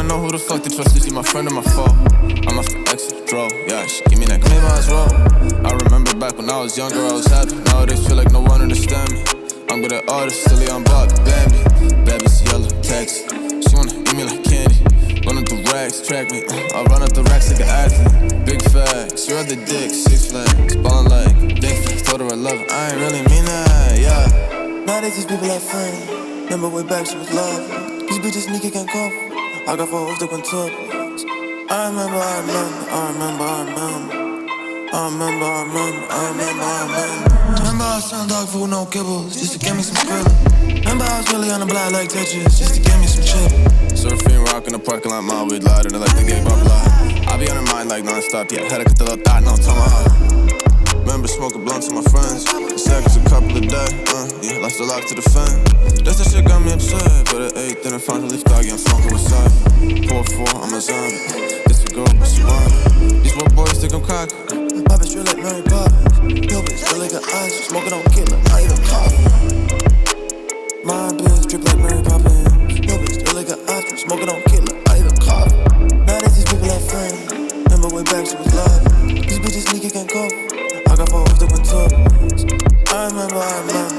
wanna know who the fuck to trust. Is she my friend or my foe? I'm off the exit, bro. Yeah, she give me that claim I was roll. I remember back when I was younger, I was happy. Nowadays feel like no one understand me. I'm good at artists, silly on Bob, Bambi. Baby's yellow, text. She wanna eat me like candy. Running through racks, track me. I run up the racks like an athlete. Big facts, you the dick, 6 flags. Ballin' like dick flags, told her I love her. I ain't really mean that, yeah. Nowadays these people like friends. Remember way back she was love. These bitches sneaky can't cough. I got 4 hoes that went top. I remember. Remember I was selling dog food, no kibbles, just to get me some scribble. Remember I was really on the block like Tetris, just to get me some chip. Surfing, rockin' the parking lot, my weed louder than like the gay blah blah. I be on her mind like non-stop, yeah. Had to cut the little thought, no tomahawk. Remember smoking blunts with my friends. Seconds a couple of days, yeah, life's a lock to the fan. That's that shit got me upset, but at 8, then I finally leave dog, yeah, I'm smoking with side. 4-4, I'm a zombie. This a girl, but she want it. These little boys think I'm cocky. Pop it straight like Mary Poppins. Yo, bitch, still like an ice. Smoking on killer, I eat a coffee. My bitch, drip like Mary Poppins. Yo, bitch, still like an ice. Smoking on killer, I eat a coffee. Nowadays these people like friends. Remember way back she was love. These bitches sneaky can't cough. I got 4 hoes that went top. I remember. I remember.